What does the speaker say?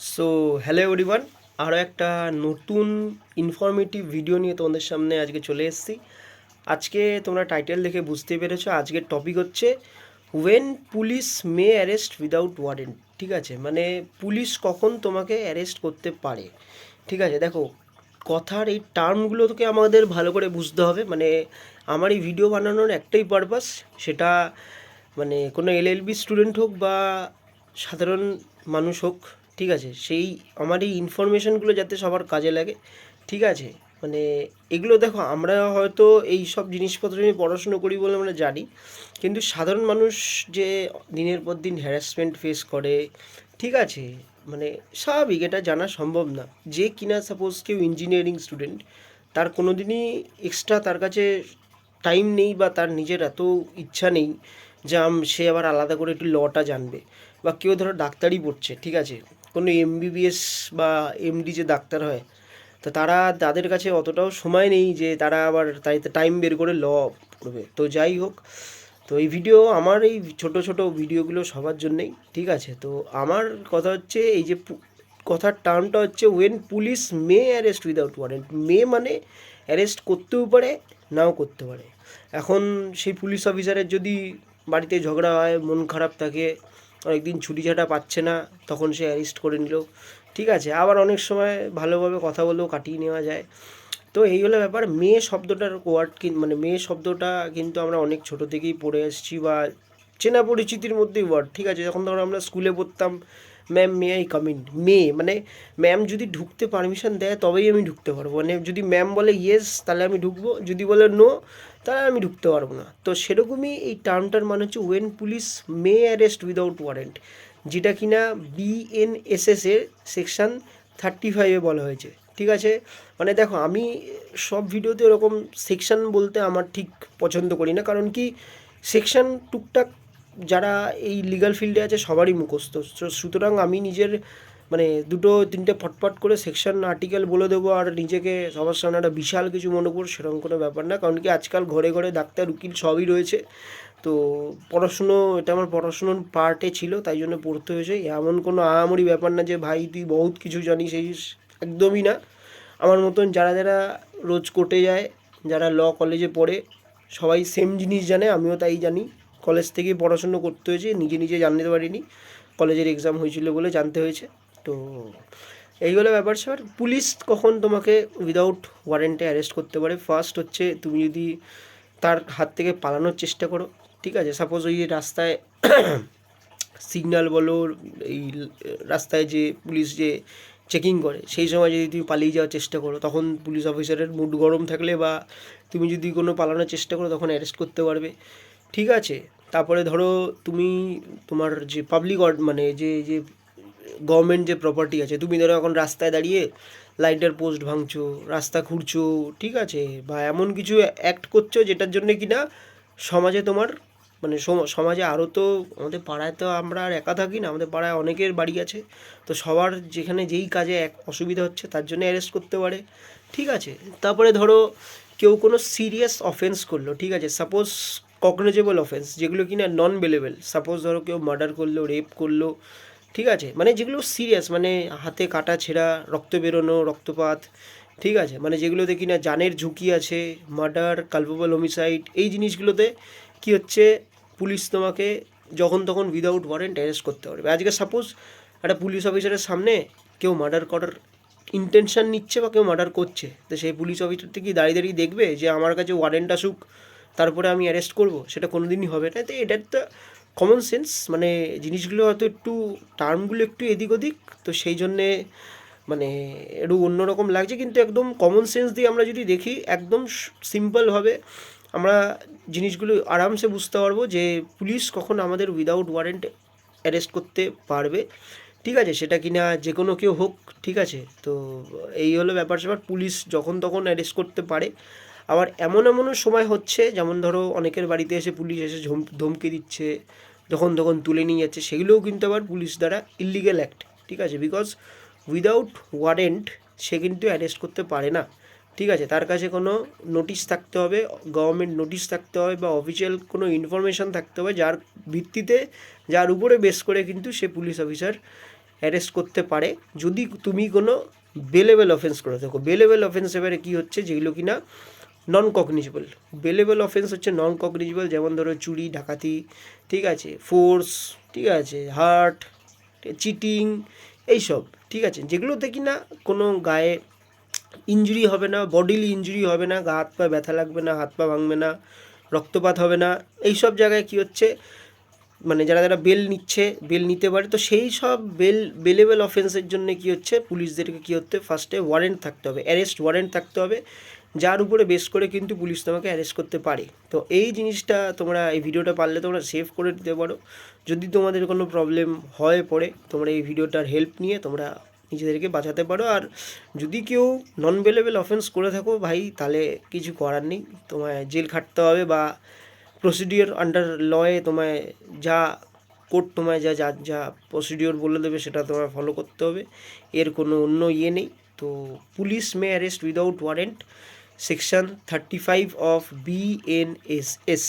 So hello everyone, আরও একটা নতুন ইনফরমেটিভ ভিডিও নিয়ে তোমাদের সামনে আজকে চলে এসেছি। আজকে তোমরা টাইটেল দেখে বুঝতে পেরেছো, আজকের টপিক হচ্ছে when police may arrest without warrant. ঠিক আছে, মানে পুলিশ কখন তোমাকে অ্যারেস্ট করতে পারে। ঠিক আছে, দেখো কথার এই টার্মগুলো তোকে আমাদের ভালো করে বুঝতে হবে। মানে আমার এই ভিডিও বানানোর একটাই পারপাস, সেটা মানে কোনো এলএলবি স্টুডেন্ট হোক বা সাধারণ মানুষ হোক, ঠিক আছে, সেই আমার এই ইনফরমেশনগুলো যাতে সবার কাজে লাগে। ঠিক আছে, মানে এগুলো দেখো, আমরা হয়তো এই সব জিনিসপত্র নিয়ে পড়াশুনো করি বলে আমরা জানি, কিন্তু সাধারণ মানুষ যে দিনের পর দিন হ্যারাসমেন্ট ফেস করে, ঠিক আছে, মানে স্বাভাবিক, এটা জানা সম্ভব না। যে কিনা সাপোজ কেউ ইঞ্জিনিয়ারিং স্টুডেন্ট, তার কোনো দিনই এক্সট্রা তার কাছে টাইম নেই বা তার নিজের এত ইচ্ছা নেই যে সে আবার আলাদা করে একটু লটা জানবে। বা কেউ ধরো ডাক্তারি পড়ছে, ঠিক আছে, কোনো এমবিবিএস বা এমডি যে ডাক্তার হয়, তো তাদের কাছে অতটাও সময় নেই যে তারা আবার তাই টাইম বের করে ল পড়বে। তো যাই হোক, তো এই ভিডিও, আমার এই ছোট ছোট ভিডিওগুলো সবার জন্যেই। ঠিক আছে, তো আমার কথা হচ্ছে এই যে কথার টার্মটা হচ্ছে when police may arrest without warrant. May মানে অ্যারেস্ট করতেও পারে, নাও করতে পারে। এখন সেই পুলিশ অফিসারের যদি বাড়িতে ঝগড়া হয়, মন খারাপ থাকে, অনেকদিন ছুটি ছাটা পাচ্ছে না, তখন সে অ্যারেস্ট করে নিল। ঠিক আছে, আবার অনেক সময় ভালোভাবে কথা বলেও কাটিয়ে নেওয়া যায়। তো এই হলো ব্যাপার। মেয়ে শব্দটার ওয়ার্ড মানে মেয়ে শব্দটা কিন্তু আমরা অনেক ছোট থেকেই পড়ে এসেছি, বা চেনা পরিচিতির মধ্যেই ওয়ার্ড। ঠিক আছে, যখন ধরো আমরা স্কুলে পড়তাম, ma'am may I come in, মানে ম্যাম যদি ঢুকতে পারমিশন দেয় তবেই আমি ঢুকতে পারবো। মানে যদি ম্যাম বলে ইয়েস তাহলে আমি ঢুকবো, যদি বলে নো তাহলে আমি ঢুকতে পারবো না। তো সেরকমই এই টার্মটার মানে হচ্ছে when police may arrest without warrant, যেটা কিনা বিএনএসএস এর সেকশন 35-এ বলা হয়েছে। ঠিক আছে, মানে দেখো, আমি সব ভিডিওতে এরকম সেকশন বলতে আমার ঠিক পছন্দ করি না, কারণ কি সেকশন টুকটাক যারা এই লিগ্যাল ফিল্ডে আছে সবারই মুখস্থ। সুতরাং আমি নিজের মানে দুটো তিনটে ফটফট করে সেকশন আর্টিকেল বলে দেবো আর নিজেকে সবার সামনে একটা বিশাল কিছু মনে করবো, সেরকম কোনো ব্যাপার না। কারণ কি আজকাল ঘরে ঘরে ডাক্তার উকিল সবই রয়েছে। তো পড়াশুনো, এটা আমার পড়াশুনোর পার্টে ছিল, তাই জন্য পড়তে হয়েছে। এমন কোনো আহামরি ব্যাপার না যে ভাই তুই বহুত কিছু জানিস, এই একদমই না। আমার মতন যারা যারা রোজ কোর্টে যায়, যারা ল কলেজে পড়ে, সবাই সেম জিনিস জানে, আমিও তাই জানি। কলেজ থেকে পড়াশুনো করতে হয়েছে, নিজে নিজে জানতে পারিনি, কলেজের এক্সাম হয়েছিল বলে জানতে হয়েছে। তো এইগুলো ব্যাপার স্যাপার। পুলিশ কখন তোমাকে উইদাউট ওয়ারেন্টে অ্যারেস্ট করতে পারে? ফার্স্ট হচ্ছে তুমি যদি তার হাত থেকে পালানোর চেষ্টা করো। ঠিক আছে, সাপোজ ওই রাস্তায় সিগন্যাল বলো, এই রাস্তায় যে পুলিশ যে চেকিং করে, সেই সময় যদি তুমি পালিয়ে যাওয়ার চেষ্টা করো, তখন পুলিশ অফিসারের মুড গরম থাকলে বা তুমি যদি কোনো পালানোর চেষ্টা করো, তখন অ্যারেস্ট করতে পারবে। ঠিক আছে, তারপরে ধরো তুমি তোমার যে পাবলিক মানে যে যে গভর্নমেন্ট যে প্রপার্টি আছে, তুমি ধরো এখন রাস্তায় দাঁড়িয়ে লাইটের পোস্ট ভাঙছো, রাস্তা খুঁড়ছো, ঠিক আছে, বা এমন কিছু অ্যাক্ট করছো যেটার জন্য কি না সমাজে তোমার মানে সমাজে আরও, তো আমাদের পাড়ায় তো আমরা আর একা থাকি না, আমাদের পাড়ায় অনেকের বাড়ি আছে। তো সবার যেখানে যেই কাজে এক অসুবিধা হচ্ছে তার জন্য অ্যারেস্ট করতে পারে। ঠিক আছে, তারপরে ধরো কেউ কোনো সিরিয়াস অফেন্স করলো, ঠিক আছে, সাপোজ কগনিজেবল অফেন্স, যেগুলো কি না নন বেলেবল। সাপোজ ধরো কেউ মার্ডার করলো, রেপ করলো, ঠিক আছে, মানে যেগুলো সিরিয়াস, মানে হাতে কাটা ছেঁড়া, রক্ত বেরোনো, রক্তপাত, ঠিক আছে, মানে যেগুলোতে কিনা জানের ঝুঁকি আছে, মার্ডার, কালপেবল হোমিসাইড, এই জিনিসগুলোতে কি হচ্ছে, পুলিশ তোমাকে যখন তখন উইদাউট ওয়ারেন্ট অ্যারেস্ট করতে পারবে। আজকে সাপোজ একটা পুলিশ অফিসারের সামনে কেউ মার্ডার করার ইন্টেনশন নিচ্ছে বা কেউ মার্ডার করছে, তো সেই পুলিশ অফিসারটা কি দাঁড়িয়ে দাঁড়িয়ে দেখবে যে আমার কাছে ওয়ারেন্ট আসুক তারপরে আমি অ্যারেস্ট করব? সেটা কোনো দিনই হবে না। তো এটা তো কমন সেন্স, মানে জিনিসগুলো হয়তো একটু টার্মগুলো একটু এদিক ওদিক, তো সেই জন্যে মানে একটু অন্যরকম লাগছে, কিন্তু একদম কমন সেন্স দিয়ে আমরা যদি দেখি, একদম সিম্পলভাবে আমরা জিনিসগুলো আরামসে বুঝতে পারবো যে পুলিশ কখন আমাদের উইদাউট ওয়ারেন্ট অ্যারেস্ট করতে পারবে। ঠিক আছে, সেটা কিনা যে কোনো কেউ হোক। ঠিক আছে, তো এই হলো ব্যাপার স্যাপার। পুলিশ যখন তখন অ্যারেস্ট করতে পারে। আবার এমন এমনও সময় হচ্ছে, যেমন ধরো অনেকের বাড়িতে এসে পুলিশ এসে ধমকি দিচ্ছে, যখন তখন তুলে নিয়ে যাচ্ছে, সেগুলোও কিন্তু আবার পুলিশ দ্বারা ইল্লিগেল অ্যাক্ট। ঠিক আছে, বিকজ উইদাউট ওয়ারেন্ট সে কিন্তু অ্যারেস্ট করতে পারে না। ঠিক আছে, তার কাছে কোনো নোটিশ থাকতে হবে, গভর্নমেন্ট নোটিশ থাকতে হবে, বা অফিসিয়াল কোনো ইনফরমেশান থাকতে হবে, যার ভিত্তিতে, যার উপরে বেস করে কিন্তু সে পুলিশ অফিসার অ্যারেস্ট করতে পারে যদি তুমি কোনো বেলেবল অফেন্স করে থাকো। বেলেবল অফেন্স এবারে কী হচ্ছে, যেগুলো কিনা নন কগনিজেবল। বেলেবল অফেন্স হচ্ছে নন কগনিজেবল, যেমন ধরো চুরি, ডাকাতি, ঠিক আছে, ফোর্স, ঠিক আছে, হার্ট, চিটিং, এইসব, ঠিক আছে, যেগুলোতে কিনা কোনো গায়ে ইনজুরি হবে না, বডিলি ইনজুরি হবে না, গা হাত পা ব্যথা লাগবে না, হাত পা ভাঙবে না, রক্তপাত হবে না, এইসব জায়গায় কী হচ্ছে, মানে যারা যারা বেল নিচ্ছে, বেল নিতে পারে, তো সেই সব বেলেবল অফেন্সের জন্য কী হচ্ছে, পুলিশদেরকে কী হতে, ফার্স্টে ওয়ারেন্ট থাকতে হবে, অ্যারেস্ট ওয়ারেন্ট থাকতে হবে, যার উপরে বেস করে কিন্তু পুলিশ তোমাকে অ্যারেস্ট করতে পারে। তো এই জিনিসটা তোমরা এই ভিডিওটা পারলে তোমরা সেভ করে দিতে পারো। যদি তোমাদের কোনো প্রবলেম হয় পড়ে, তোমরা এই ভিডিওটার হেল্প নিয়ে তোমরা নিজেদেরকে বাঁচাতে পারো। আর যদি কেউ নন বেলেবল অফেন্স করে থাকো ভাই, তাহলে কিছু করার নেই, তোমায় জেল খাটতে হবে, বা প্রসিডিওর আন্ডার লয়ে তোমায় যা কোর্ট তোমায় যা যা যা প্রসিডিওর বলে দেবে সেটা তোমায় ফলো করতে হবে, এর কোনো অন্য ইয়ে নেই। তো police may arrest without warrant, section 35 of BNSS